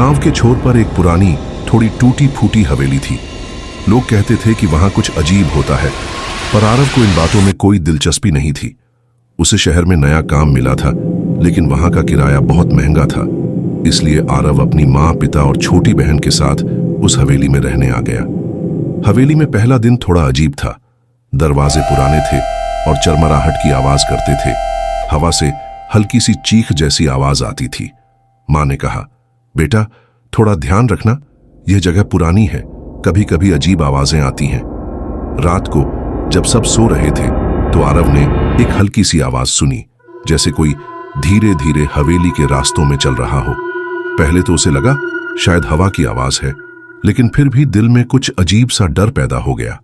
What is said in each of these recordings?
गांव के छोर पर एक पुरानी, थोड़ी टूटी फूटी हवेली थी। लोग कहते थे कि वहां कुछ अजीब होता है, पर आरव को इन बातों में कोई दिलचस्पी नहीं थी। उसे शहर में नया काम मिला था, लेकिन वहां का किराया बहुत महंगा था। इसलिए आरव अपनी माँ, पिता और छोटी बहन के साथ उस हवेली में रहने आ गया। हवेली में पहला दिन थोड़ा अजीब था। दरवाजे पुराने थे और चरमराहट की आवाज करते थे। हवा से हल्की सी चीख जैसी आवाज आती थी। माँ ने कहा, बेटा थोड़ा ध्यान रखना, यह जगह पुरानी है, कभी कभी अजीब आवाजें आती हैं। रात को जब सब सो रहे थे तो आरव ने एक हल्की सी आवाज सुनी, जैसे कोई धीरे धीरे हवेली के रास्तों में चल रहा हो। पहले तो उसे लगा शायद हवा की आवाज है, लेकिन फिर भी दिल में कुछ अजीब सा डर पैदा हो गया।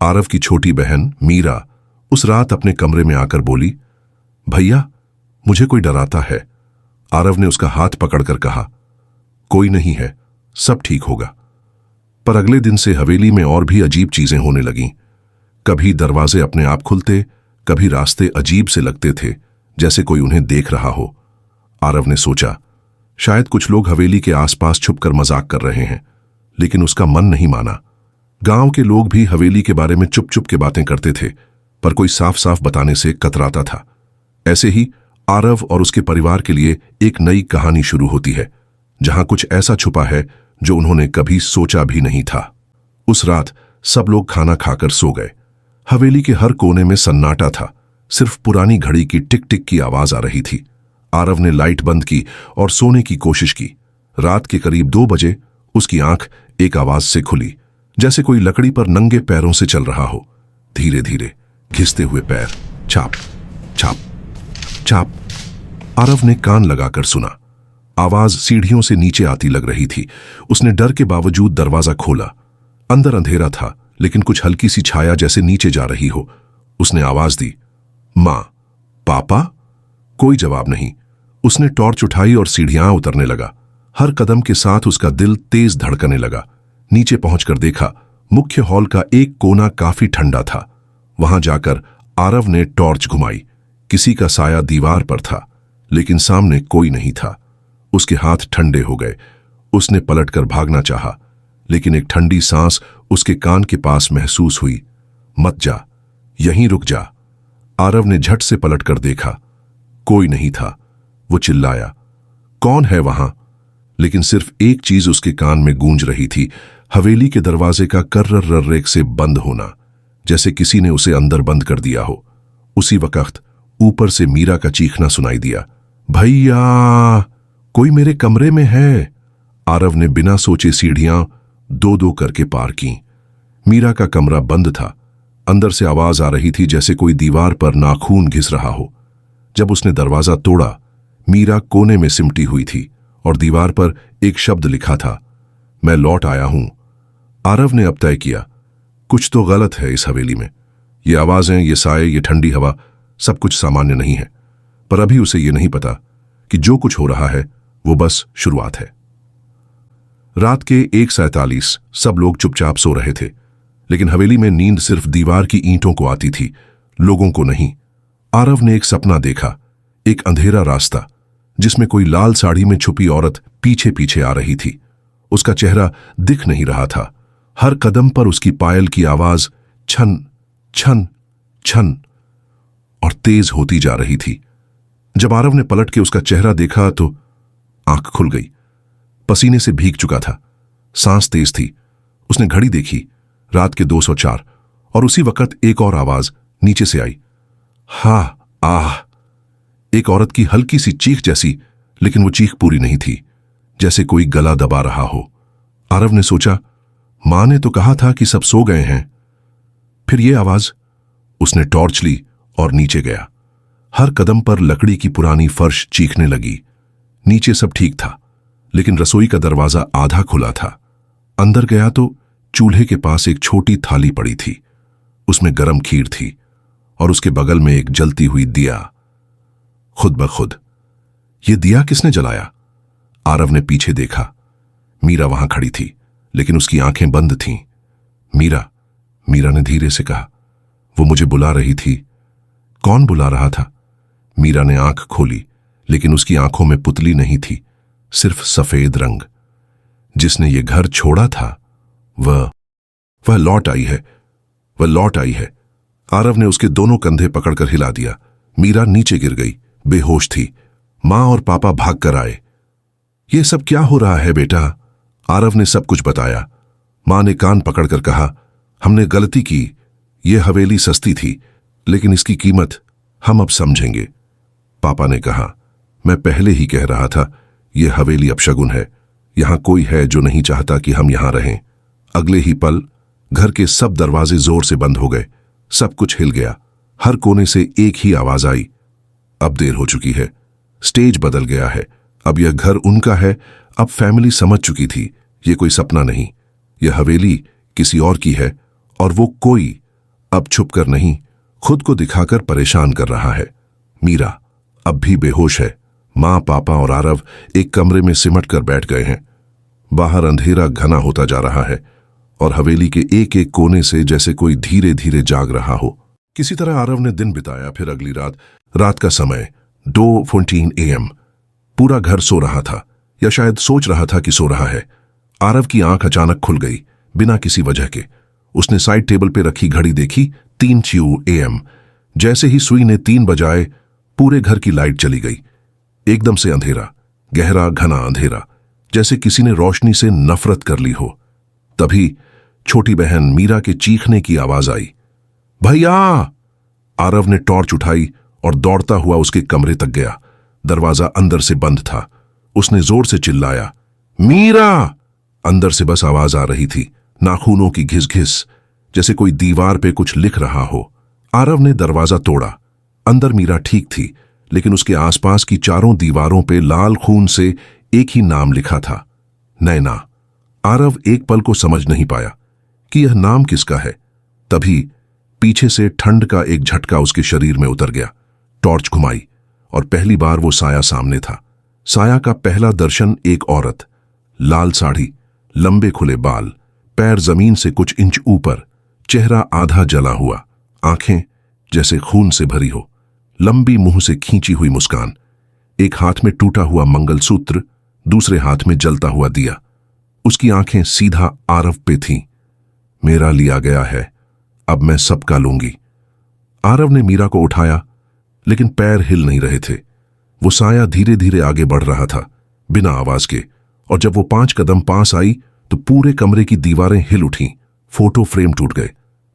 आरव की छोटी बहन मीरा उस रात अपने कमरे में आकर बोली, भैया मुझे कोई डराता है। आरव ने उसका हाथ पकड़कर कहा, कोई नहीं है, सब ठीक होगा। पर अगले दिन से हवेली में और भी अजीब चीजें होने लगीं। कभी दरवाजे अपने आप खुलते, कभी रास्ते अजीब से लगते थे, जैसे कोई उन्हें देख रहा हो। आरव ने सोचा शायद कुछ लोग हवेली के आसपास छुपकर मजाक कर रहे हैं, लेकिन उसका मन नहीं माना। गांव के लोग भी हवेली के बारे में चुप चुप के बातें करते थे, पर कोई साफ साफ बताने से कतराता था। ऐसे ही आरव और उसके परिवार के लिए एक नई कहानी शुरू होती है, जहां कुछ ऐसा छुपा है जो उन्होंने कभी सोचा भी नहीं था। उस रात सब लोग खाना खाकर सो गए। हवेली के हर कोने में सन्नाटा था, सिर्फ पुरानी घड़ी की टिक टिक की आवाज आ रही थी। आरव ने लाइट बंद की और सोने की कोशिश की। रात के करीब 2 बजे उसकी आंख एक आवाज से खुली, जैसे कोई लकड़ी पर नंगे पैरों से चल रहा हो। धीरे धीरे घिसते हुए पैर, छाप छाप छाप। आरव ने कान लगाकर सुना। आवाज सीढ़ियों से नीचे आती लग रही थी। उसने डर के बावजूद दरवाजा खोला। अंदर अंधेरा था, लेकिन कुछ हल्की सी छाया जैसे नीचे जा रही हो। उसने आवाज दी, मां, पापा। कोई जवाब नहीं। उसने टॉर्च उठाई और सीढ़ियां उतरने लगा। हर कदम के साथ उसका दिल तेज धड़कने लगा। नीचे पहुंचकर देखा, मुख्य हॉल का एक कोना काफी ठंडा था। वहां जाकर आरव ने टॉर्च घुमाई। किसी का साया दीवार पर था, लेकिन सामने कोई नहीं था। उसके हाथ ठंडे हो गए। उसने पलटकर भागना चाहा, लेकिन एक ठंडी सांस उसके कान के पास महसूस हुई। मत जा, यहीं रुक जा। आरव ने झट से पलटकर देखा। कोई नहीं था। वो चिल्लाया, कौन है वहां? लेकिन सिर्फ एक चीज उसके कान में गूंज रही थी, हवेली के दरवाजे का कर्र रर्रेक से बंद होना, जैसे किसी ने उसे अंदर बंद कर दिया हो। उसी वक्त ऊपर से मीरा का चीखना सुनाई दिया, भैया कोई मेरे कमरे में है। आरव ने बिना सोचे सीढ़ियां 2-2 करके पार की। मीरा का कमरा बंद था। अंदर से आवाज आ रही थी जैसे कोई दीवार पर नाखून घिस रहा हो। जब उसने दरवाजा तोड़ा, मीरा कोने में सिमटी हुई थी और दीवार पर एक शब्द लिखा था, मैं लौट आया हूं। आरव ने अब तय किया, कुछ तो गलत है इस हवेली में। ये आवाजें, ये साए, ये ठंडी हवा, सब कुछ सामान्य नहीं है। पर अभी उसे ये नहीं पता कि जो कुछ हो रहा है वो बस शुरुआत है। रात के 1:47 सब लोग चुपचाप सो रहे थे, लेकिन हवेली में नींद सिर्फ दीवार की ईंटों को आती थी, लोगों को नहीं। आरव ने एक सपना देखा, एक अंधेरा रास्ता जिसमें कोई लाल साड़ी में छुपी औरत पीछे पीछे आ रही थी। उसका चेहरा दिख नहीं रहा था। हर कदम पर उसकी पायल की आवाज छन छन छन और तेज होती जा रही थी। जब आरव ने पलट के उसका चेहरा देखा तो आंख खुल गई। पसीने से भीग चुका था, सांस तेज थी। उसने घड़ी देखी, रात के 204, और उसी वक्त एक और आवाज नीचे से आई, हा आह। एक औरत की हल्की सी चीख जैसी, लेकिन वो चीख पूरी नहीं थी, जैसे कोई गला दबा रहा हो। आरव ने सोचा, मां ने तो कहा था कि सब सो गए हैं। फिर ये आवाज। उसने टॉर्च ली और नीचे गया। हर कदम पर लकड़ी की पुरानी फर्श चीखने लगी। नीचे सब ठीक था, लेकिन रसोई का दरवाजा आधा खुला था। अंदर गया तो चूल्हे के पास एक छोटी थाली पड़ी थी। उसमें गरम खीर थी और उसके बगल में एक जलती हुई दिया। खुद ब खुद, ये दिया किसने जलाया? आरव ने पीछे देखा। मीरा वहां खड़ी थी, लेकिन उसकी आंखें बंद थीं। मीरा ने धीरे से कहा, वो मुझे बुला रही थी। कौन बुला रहा था? मीरा ने आंख खोली, लेकिन उसकी आंखों में पुतली नहीं थी, सिर्फ सफेद रंग। जिसने ये घर छोड़ा था वह लौट आई है, वह लौट आई है। आरव ने उसके दोनों कंधे पकड़कर हिला दिया। मीरा नीचे गिर गई, बेहोश थी। मां और पापा भाग कर आए। ये सब क्या हो रहा है बेटा? आरव ने सब कुछ बताया। मां ने कान पकड़कर कहा, हमने गलती की। ये हवेली सस्ती थी, लेकिन इसकी कीमत हम अब समझेंगे। पापा ने कहा, मैं पहले ही कह रहा था, यह हवेली अपशगुन है। यहां कोई है जो नहीं चाहता कि हम यहां रहें। अगले ही पल घर के सब दरवाजे जोर से बंद हो गए। सब कुछ हिल गया। हर कोने से एक ही आवाज आई, अब देर हो चुकी है। स्टेज बदल गया है। अब यह घर उनका है। अब फैमिली समझ चुकी थी, यह कोई सपना नहीं, यह हवेली किसी और की है। और वो कोई अब छुपकर नहीं, खुद को दिखाकर परेशान कर रहा है। मीरा अब भी बेहोश है। मां, पापा और आरव एक कमरे में सिमट कर बैठ गए हैं। बाहर अंधेरा घना होता जा रहा है और हवेली के एक एक कोने से जैसे कोई धीरे धीरे जाग रहा हो। किसी तरह आरव ने दिन बिताया। फिर अगली रात का समय 2:14 AM। पूरा घर सो रहा था, या शायद सोच रहा था कि सो रहा है। आरव की आंख अचानक खुल गई, बिना किसी वजह के। उसने साइड टेबल पे रखी घड़ी देखी, 3:02 AM। जैसे ही सुई ने 3 बजाए, पूरे घर की लाइट चली गई। एकदम से अंधेरा, गहरा घना अंधेरा, जैसे किसी ने रोशनी से नफरत कर ली हो। तभी छोटी बहन मीरा के चीखने की आवाज आई, भैया! आरव ने टॉर्च उठाई और दौड़ता हुआ उसके कमरे तक गया। दरवाजा अंदर से बंद था। उसने जोर से चिल्लाया, मीरा! अंदर से बस आवाज आ रही थी, नाखूनों की घिस-घिस, जैसे कोई दीवार पे कुछ लिख रहा हो। आरव ने दरवाजा तोड़ा। अंदर मीरा ठीक थी, लेकिन उसके आसपास की चारों दीवारों पे लाल खून से एक ही नाम लिखा था, नैना। आरव एक पल को समझ नहीं पाया कि यह नाम किसका है। तभी पीछे से ठंड का एक झटका उसके शरीर में उतर गया। टॉर्च घुमाई और पहली बार वो साया सामने था। साया का पहला दर्शन एक औरत, लाल साड़ी, लंबे खुले बाल, पैर जमीन से कुछ इंच ऊपर, चेहरा आधा जला हुआ, आंखें जैसे खून से भरी हो, लंबी मुंह से खींची हुई मुस्कान, एक हाथ में टूटा हुआ मंगलसूत्र, दूसरे हाथ में जलता हुआ दिया। उसकी आंखें सीधा आरव पे थीं। मेरा लिया गया है, अब मैं सबका लूंगी। आरव ने मीरा को उठाया, लेकिन पैर हिल नहीं रहे थे। वो साया धीरे धीरे आगे बढ़ रहा था, बिना आवाज के। और जब वो 5 कदम पास आई तो पूरे कमरे की दीवारें हिल उठीं, फोटो फ्रेम टूट गए,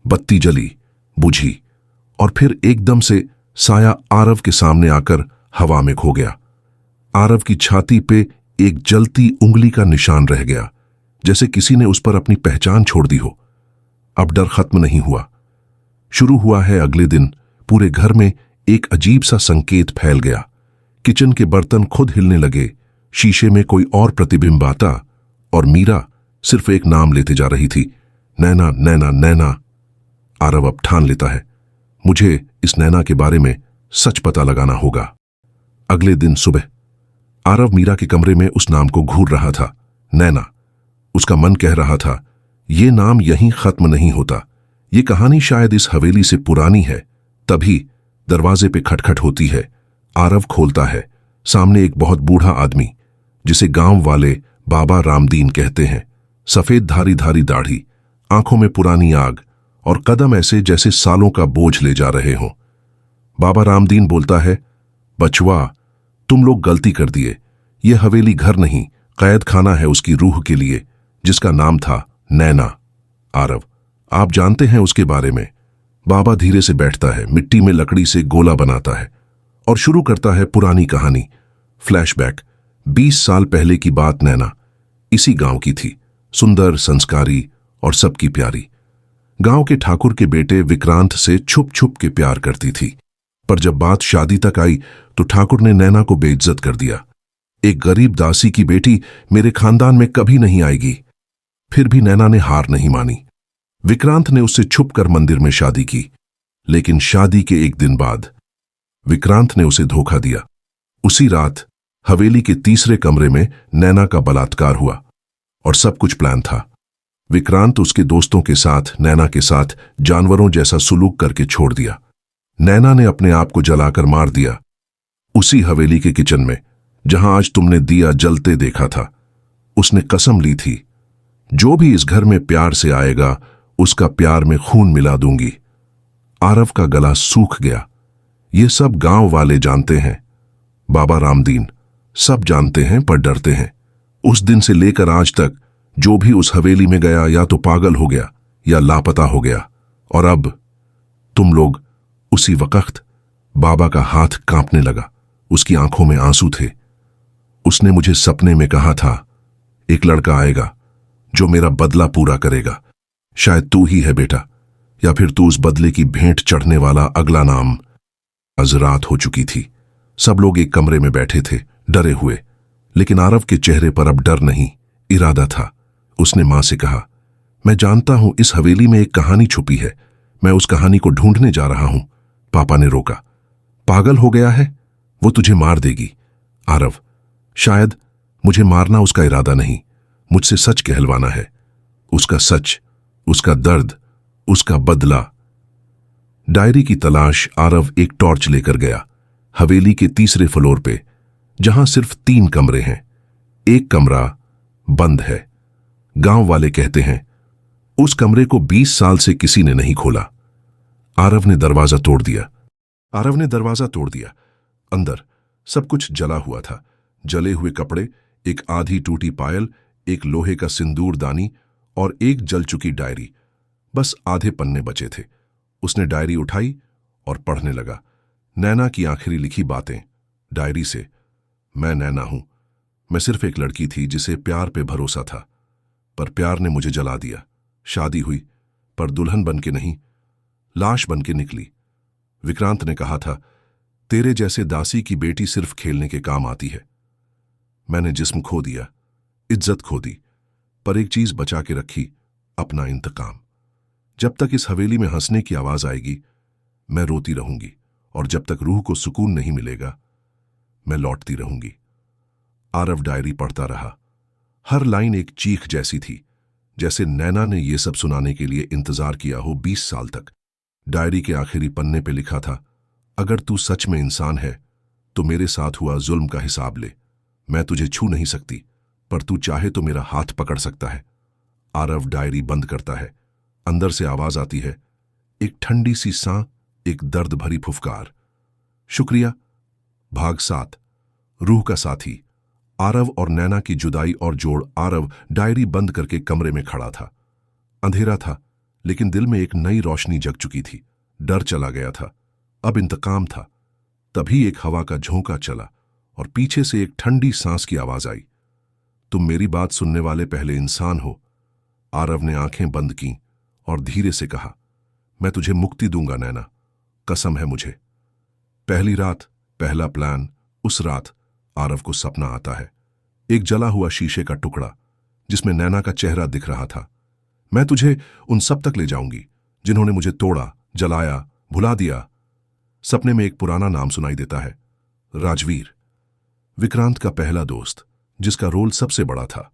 बत्ती जली, बुझी, और फिर एकदम से साया आरव के सामने आकर हवा में खो गया। आरव की छाती पे एक जलती उंगली का निशान रह गया, जैसे किसी ने उस पर अपनी पहचान छोड़ दी हो। अब डर खत्म नहीं हुआ। शुरू हुआ है अगले दिन। पूरे घर में एक अजीब सा संकेत फैल गया। किचन के बर्तन खुद हिलने लगे, शीशे में कोई और प्रतिबिंब आता, और मीरा सिर्फ एक नाम लेते जा रही थी, नैना, नैना, नैना। आरव अब ठान लेता है, मुझे इस नैना के बारे में सच पता लगाना होगा। अगले दिन सुबह आरव मीरा के कमरे में उस नाम को घूर रहा था, नैना। उसका मन कह रहा था, ये नाम यहीं खत्म नहीं होता, ये कहानी शायद इस हवेली से पुरानी है। तभी दरवाजे पे खटखट होती है। आरव खोलता है। सामने एक बहुत बूढ़ा आदमी, जिसे गांव वाले बाबा रामदीन कहते हैं। सफेद धारी धारी दाढ़ी, आंखों में पुरानी आग, और कदम ऐसे जैसे सालों का बोझ ले जा रहे हों। बाबा रामदीन बोलता है, बचवा, तुम लोग गलती कर दिए। यह हवेली घर नहीं, कैद खाना है उसकी रूह के लिए, जिसका नाम था नैना। आरव, आप जानते हैं उसके बारे में? बाबा धीरे से बैठता है, मिट्टी में लकड़ी से गोला बनाता है और शुरू करता है पुरानी कहानी। फ्लैशबैक। 20 साल पहले की बात। नैना इसी गांव की थी, सुंदर, संस्कारी और सबकी प्यारी। गांव के ठाकुर के बेटे विक्रांत से छुप छुप के प्यार करती थी। पर जब बात शादी तक आई तो ठाकुर ने नैना को बेइज्जत कर दिया। एक गरीब दासी की बेटी मेरे खानदान में कभी नहीं आएगी। फिर भी नैना ने हार नहीं मानी। विक्रांत ने उससे छुपकर मंदिर में शादी की, लेकिन शादी के एक दिन बाद विक्रांत ने उसे धोखा दिया। उसी रात हवेली के तीसरे कमरे में नैना का बलात्कार हुआ और सब कुछ प्लान था। विक्रांत उसके दोस्तों के साथ नैना के साथ जानवरों जैसा सुलूक करके छोड़ दिया। नैना ने अपने आप को जलाकर मार दिया, उसी हवेली के किचन में, जहां आज तुमने दिया जलते देखा था। उसने कसम ली थी, जो भी इस घर में प्यार से आएगा उसका प्यार में खून मिला दूंगी। आरव का गला सूख गया। ये सब गांव वाले जानते हैं, बाबा रामदीन सब जानते हैं, पर डरते हैं। उस दिन से लेकर आज तक जो भी उस हवेली में गया या तो पागल हो गया या लापता हो गया। और अब तुम लोग। उसी वक्त बाबा का हाथ कांपने लगा, उसकी आंखों में आंसू थे। उसने मुझे सपने में कहा था, एक लड़का आएगा जो मेरा बदला पूरा करेगा। शायद तू ही है बेटा, या फिर तू उस बदले की भेंट चढ़ने वाला अगला नाम। आज रात हो चुकी थी। सब लोग एक कमरे में बैठे थे, डरे हुए, लेकिन आरव के चेहरे पर अब डर नहीं, इरादा था। उसने मां से कहा, मैं जानता हूं इस हवेली में एक कहानी छुपी है, मैं उस कहानी को ढूंढने जा रहा हूं। पापा ने रोका, पागल हो गया है, वो तुझे मार देगी। आरव, शायद मुझे मारना उसका इरादा नहीं, मुझसे सच कहलवाना है। उसका सच, उसका दर्द, उसका बदला। डायरी की तलाश आरव एक टॉर्च लेकर गया। हवेली के तीसरे फ्लोर पे, जहां सिर्फ 3 कमरे हैं, एक कमरा बंद है। गांव वाले कहते हैं उस कमरे को 20 साल से किसी ने नहीं खोला। आरव ने दरवाजा तोड़ दिया। अंदर सब कुछ जला हुआ था। जले हुए कपड़े, एक आधी टूटी पायल, एक लोहे का सिंदूरदानी और एक जल चुकी डायरी। बस आधे पन्ने बचे थे। उसने डायरी उठाई और पढ़ने लगा। नैना की आखिरी लिखी बातें। डायरी से, मैं नैना हूं। मैं सिर्फ एक लड़की थी जिसे प्यार पे भरोसा था, पर प्यार ने मुझे जला दिया। शादी हुई, पर दुल्हन बन के नहीं, लाश बन के निकली। विक्रांत ने कहा था, तेरे जैसे दासी की बेटी सिर्फ खेलने के काम आती है। मैंने जिस्म खो दिया, इज्जत खो दी, पर एक चीज बचा के रखी, अपना इंतकाम। जब तक इस हवेली में हंसने की आवाज आएगी, मैं रोती रहूंगी, और जब तक रूह को सुकून नहीं मिलेगा, मैं लौटती रहूंगी। आरव डायरी पढ़ता रहा। हर लाइन एक चीख जैसी थी, जैसे नैना ने यह सब सुनाने के लिए इंतजार किया हो 20 साल तक। डायरी के आखिरी पन्ने पे लिखा था, अगर तू सच में इंसान है तो मेरे साथ हुआ जुल्म का हिसाब ले। मैं तुझे छू नहीं सकती, पर तू चाहे तो मेरा हाथ पकड़ सकता है। आरव डायरी बंद करता है। अंदर से आवाज आती है, एक ठंडी सी सांस, एक दर्द भरी फुफकार। शुक्रिया। भाग 7, रूह का साथी। आरव और नैना की जुदाई और जोड़। आरव डायरी बंद करके कमरे में खड़ा था। अंधेरा था, लेकिन दिल में एक नई रोशनी जग चुकी थी। डर चला गया था, अब इंतकाम था। तभी एक हवा का झोंका चला और पीछे से एक ठंडी सांस की आवाज आई, तुम मेरी बात सुनने वाले पहले इंसान हो। आरव ने आंखें बंद की और धीरे से कहा, मैं तुझे मुक्ति दूंगा नैना, कसम है मुझे। पहली रात, पहला प्लान। उस रात आरव को सपना आता है, एक जला हुआ शीशे का टुकड़ा जिसमें नैना का चेहरा दिख रहा था। मैं तुझे उन सब तक ले जाऊंगी जिन्होंने मुझे तोड़ा, जलाया, भुला दिया। सपने में एक पुराना नाम सुनाई देता है, राजवीर। विक्रांत का पहला दोस्त, जिसका रोल सबसे बड़ा था।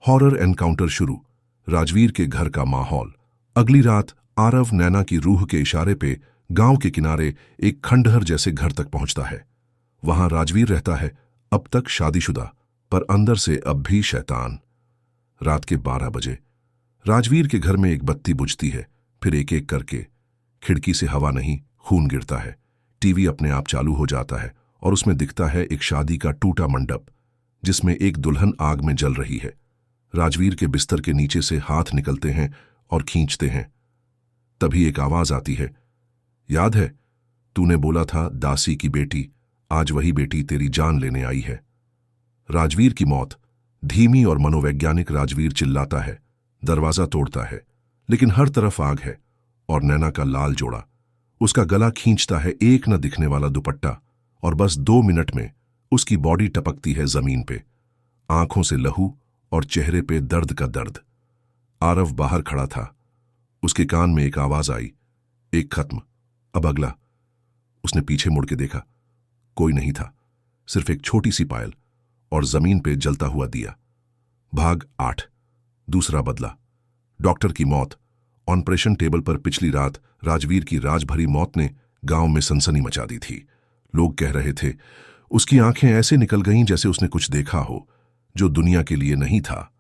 हॉरर एनकाउंटर शुरू। राजवीर के घर का माहौल। अगली रात आरव नैना की रूह के इशारे पे गांव के किनारे एक खंडहर जैसे घर तक पहुंचता है। वहां राजवीर रहता है, अब तक शादीशुदा, पर अंदर से अब भी शैतान। रात के 12 बजे राजवीर के घर में एक बत्ती बुझती है, फिर एक एक करके। खिड़की से हवा नहीं, खून गिरता है। टीवी अपने आप चालू हो जाता है और उसमें दिखता है एक शादी का टूटा मंडप, जिसमें एक दुल्हन आग में जल रही है। राजवीर के बिस्तर के नीचे से हाथ निकलते हैं और खींचते हैं। तभी एक आवाज आती है, याद है तूने बोला था दासी की बेटी, आज वही बेटी तेरी जान लेने आई है। राजवीर की मौत। धीमी और मनोवैज्ञानिक। राजवीर चिल्लाता है, दरवाजा तोड़ता है, लेकिन हर तरफ आग है और नैना का लाल जोड़ा। उसका गला खींचता है एक न दिखने वाला दुपट्टा, और बस 2 मिनट में उसकी बॉडी टपकती है जमीन पे। आंखों से लहू और चेहरे पे दर्द का दर्द। आरव बाहर खड़ा था। उसके कान में एक आवाज आई, एक खत्म, अब अगला। उसने पीछे मुड़ के देखा, कोई नहीं था, सिर्फ एक छोटी सी पायल और जमीन पे जलता हुआ दिया। भाग 8, दूसरा बदला। डॉक्टर की मौत। ऑपरेशन टेबल पर पिछली रात राजवीर की राजभरी मौत ने गांव में सनसनी मचा दी थी। लोग कह रहे थे उसकी आंखें ऐसे निकल गईं जैसे उसने कुछ देखा हो, जो दुनिया के लिए नहीं था।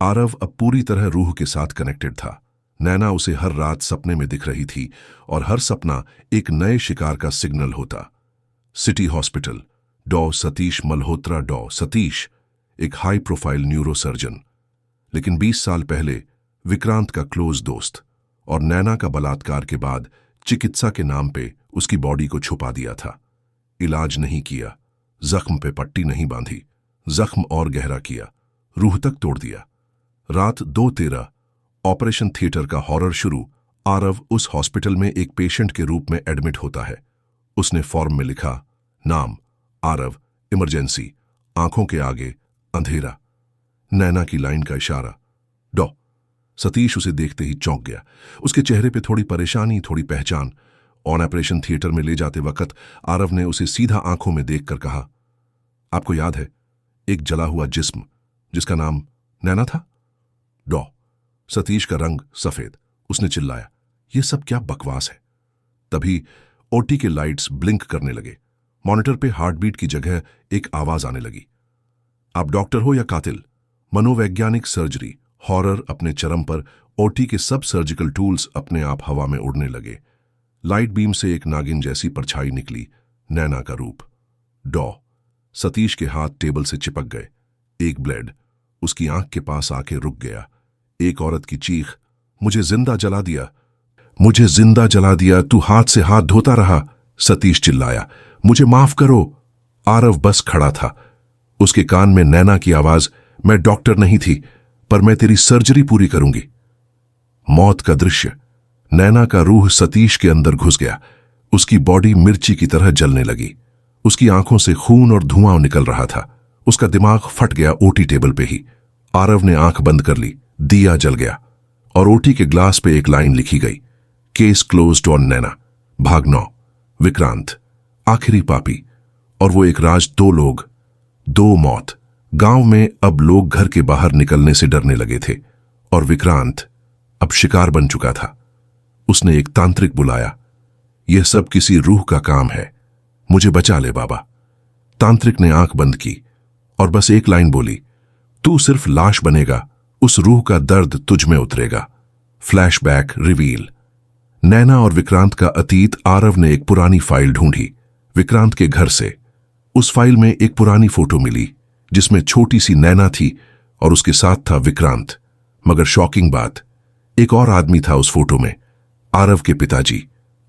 आरव अब पूरी तरह रूह के साथ कनेक्टेड था। नैना उसे हर रात सपने में दिख रही थी और हर सपना एक नए शिकार का सिग्नल होता। सिटी हॉस्पिटल, डॉ सतीश मल्होत्रा। डॉ सतीश एक हाई प्रोफाइल न्यूरोसर्जन, लेकिन 20 साल पहले विक्रांत का क्लोज दोस्त, और नैना का बलात्कार के बाद चिकित्सा के नाम पे उसकी बॉडी को छुपा दिया था। इलाज नहीं किया, जख्म पे पट्टी नहीं बांधी, जख्म और गहरा किया, रूह तक तोड़ दिया। रात 2:13 ऑपरेशन थिएटर का हॉरर शुरू। आरव उस हॉस्पिटल में एक पेशेंट के रूप में एडमिट होता है। उसने फॉर्म में लिखा, नाम आरव, इमरजेंसी, आंखों के आगे अंधेरा। नैना की लाइन का इशारा, डॉ सतीश उसे देखते ही चौंक गया। उसके चेहरे पे थोड़ी परेशानी, थोड़ी पहचान। ऑन ऑपरेशन थिएटर में ले जाते वक्त आरव ने उसे सीधा आंखों में देखकर कहा, आपको याद है एक जला हुआ जिस्म जिसका नाम नैना था? डॉ सतीश का रंग सफेद। उसने चिल्लाया, यह सब क्या बकवास है। तभी ओटी के लाइट्स ब्लिंक करने लगे। मॉनिटर पे हार्टबीट की जगह एक आवाज आने लगी, आप डॉक्टर हो या कातिल? मनोवैज्ञानिक सर्जरी। हॉरर अपने चरम पर। ओटी के सब सर्जिकल टूल्स अपने आप हवा में उड़ने लगे। लाइट बीम से एक नागिन जैसी परछाई निकली, नैना का रूप। डॉ सतीश के हाथ टेबल से चिपक गए। एक ब्लेड उसकी आंख के पास आके रुक गया। एक औरत की चीख, मुझे जिंदा जला दिया, मुझे जिंदा जला दिया, तू हाथ से हाथ धोता रहा। सतीश चिल्लाया, मुझे माफ करो। आरव बस खड़ा था। उसके कान में नैना की आवाज, मैं डॉक्टर नहीं थी, पर मैं तेरी सर्जरी पूरी करूंगी। मौत का दृश्य। नैना का रूह सतीश के अंदर घुस गया। उसकी बॉडी मिर्ची की तरह जलने लगी। उसकी आंखों से खून और धुआं निकल रहा था। उसका दिमाग फट गया ओटी टेबल पे ही। आरव ने आंख बंद कर ली। दिया जल गया और ओटी के ग्लास पे एक लाइन लिखी गई, केस क्लोज्ड ऑन नैना, भाग 9, विक्रांत, आखिरी पापी। और वो एक राज, 2 लोग, 2 मौत। गांव में अब लोग घर के बाहर निकलने से डरने लगे थे और विक्रांत अब शिकार बन चुका था। उसने एक तांत्रिक बुलाया, यह सब किसी रूह का काम है, मुझे बचा ले बाबा। तांत्रिक ने आंख बंद की और बस एक लाइन बोली, तू सिर्फ लाश बनेगा, उस रूह का दर्द तुझ में उतरेगा। Flashback reveal. नैना और विक्रांत का अतीत। आरव ने एक पुरानी फाइल ढूंढी विक्रांत के घर से। उस फाइल में एक पुरानी फोटो मिली जिसमें छोटी सी नैना थी और उसके साथ था विक्रांत। मगर शॉकिंग बात, एक और आदमी था उस फोटो में, आरव के पिताजी,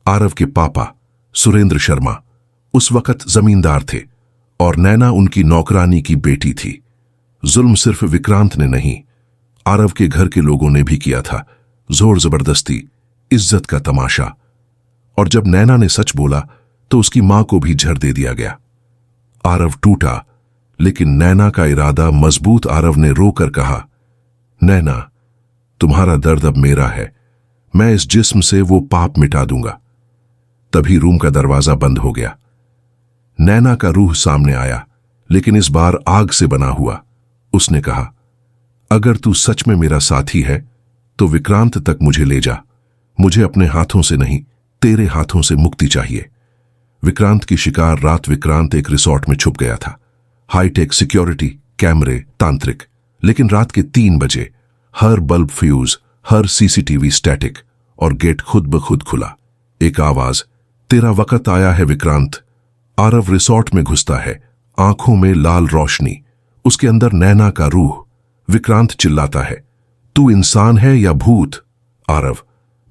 आरव के पापा सुरेंद्र शर्मा। उस वक्त जमींदार थे और नैना उनकी नौकरानी की बेटी थी। जुल्म सिर्फ विक्रांत ने नहीं, आरव के घर के लोगों ने भी किया था। जोर जबरदस्ती, इज्जत का तमाशा। और जब नैना ने सच बोला तो उसकी मां को भी झर दे दिया गया। आरव टूटा, लेकिन नैना का इरादा मजबूत। आरव ने रोकर कहा, नैना, तुम्हारा दर्द अब मेरा है, मैं इस जिस्म से वो पाप मिटा दूंगा। तभी रूम का दरवाजा बंद हो गया। नैना का रूह सामने आया, लेकिन इस बार आग से बना हुआ। उसने कहा, अगर तू सच में मेरा साथी है तो विक्रांत तक मुझे ले जा। मुझे अपने हाथों से नहीं, तेरे हाथों से मुक्ति चाहिए। विक्रांत की शिकार रात। विक्रांत एक रिसोर्ट में छुप गया था। हाईटेक सिक्योरिटी, कैमरे, तांत्रिक। लेकिन रात के 3 बजे हर बल्ब फ्यूज, हर सीसीटीवी स्टैटिक और गेट खुद ब खुद खुला। एक आवाज, तेरा वक्त आया है विक्रांत। आरव रिसोर्ट में घुसता है, आंखों में लाल रोशनी, उसके अंदर नैना का रूह। विक्रांत चिल्लाता है, तू इंसान है या भूत? आरव,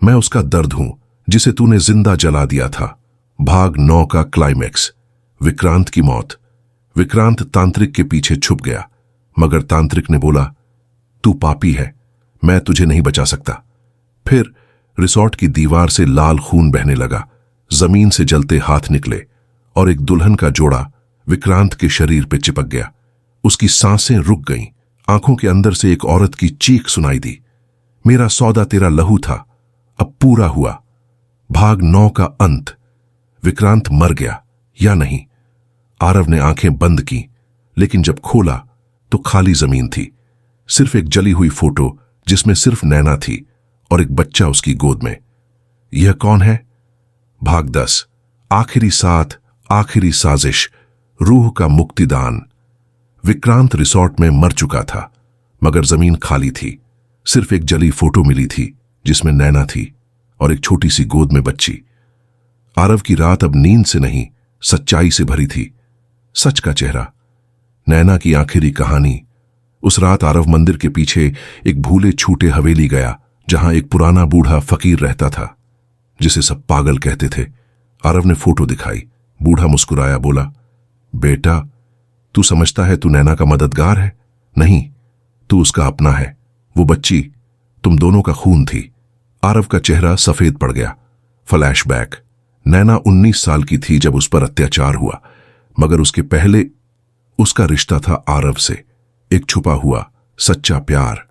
मैं उसका दर्द हूं जिसे तूने जिंदा जला दिया था। भाग 9 का क्लाइमैक्स, विक्रांत की मौत। विक्रांत तांत्रिक के पीछे छुप गया, मगर तांत्रिक ने बोला, तू पापी है, मैं तुझे नहीं बचा सकता। फिर रिसोर्ट की दीवार से लाल खून बहने लगा, जमीन से जलते हाथ निकले और एक दुल्हन का जोड़ा विक्रांत के शरीर पे चिपक गया। उसकी सांसें रुक गईं। आंखों के अंदर से एक औरत की चीख सुनाई दी, मेरा सौदा तेरा लहू था, अब पूरा हुआ। भाग 9 का अंत। विक्रांत मर गया या नहीं? आरव ने आंखें बंद की, लेकिन जब खोला तो खाली जमीन थी। सिर्फ एक जली हुई फोटो जिसमें सिर्फ नैना थी और एक बच्चा उसकी गोद में। यह कौन है? भाग 10, आखिरी साथ, आखिरी साजिश, रूह का मुक्तिदान। विक्रांत रिसोर्ट में मर चुका था, मगर जमीन खाली थी। सिर्फ एक जली फोटो मिली थी जिसमें नैना थी और एक छोटी सी गोद में बच्ची। आरव की रात अब नींद से नहीं, सच्चाई से भरी थी। सच का चेहरा, नैना की आखिरी कहानी। उस रात आरव मंदिर के पीछे एक भूले छूटे हवेली गया, जहां एक पुराना बूढ़ा फकीर रहता था जिसे सब पागल कहते थे। आरव ने फोटो दिखाई। बूढ़ा मुस्कुराया, बोला, बेटा, तू समझता है तू नैना का मददगार है? नहीं, तू उसका अपना है। वो बच्ची तुम दोनों का खून थी। आरव का चेहरा सफेद पड़ गया। फ्लैशबैक। नैना 19 साल की थी जब उस पर अत्याचार हुआ, मगर उसके पहले उसका रिश्ता था आरव से, एक छुपा हुआ सच्चा प्यार।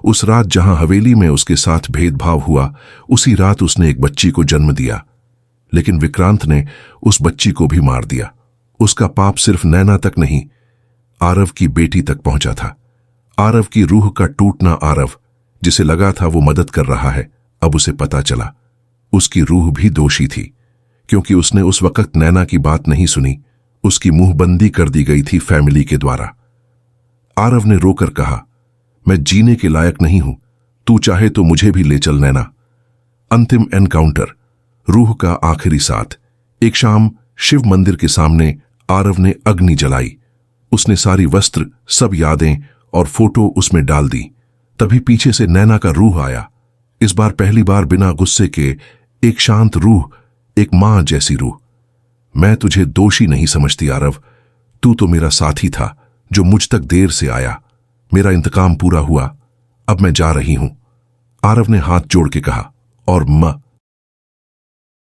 उस रात जहां हवेली में उसके साथ भेदभाव हुआ, उसी रात उसने एक बच्ची को जन्म दिया। लेकिन विक्रांत ने उस बच्ची को भी मार दिया। उसका पाप सिर्फ नैना तक नहीं, आरव की बेटी तक पहुंचा था। आरव की रूह का टूटना। आरव, जिसे लगा था वो मदद कर रहा है, अब उसे पता चला उसकी रूह भी दोषी थी, क्योंकि उसने उस वक्त नैना की बात नहीं सुनी। उसकी मुंहबंदी कर दी गई थी फैमिली के द्वारा। आरव ने रोकर कहा, मैं जीने के लायक नहीं हूं, तू चाहे तो मुझे भी ले चल नैना। अंतिम एनकाउंटर, रूह का आखिरी साथ। एक शाम शिव मंदिर के सामने आरव ने अग्नि जलाई। उसने सारी वस्त्र, सब यादें और फोटो उसमें डाल दी। तभी पीछे से नैना का रूह आया। इस बार पहली बार बिना गुस्से के, एक शांत रूह, एक मां जैसी रूह। मैं तुझे दोषी नहीं समझती आरव, तू तो मेरा साथी था जो मुझ तक देर से आया। मेरा इंतकाम पूरा हुआ, अब मैं जा रही हूं। आरव ने हाथ जोड़ के कहा, और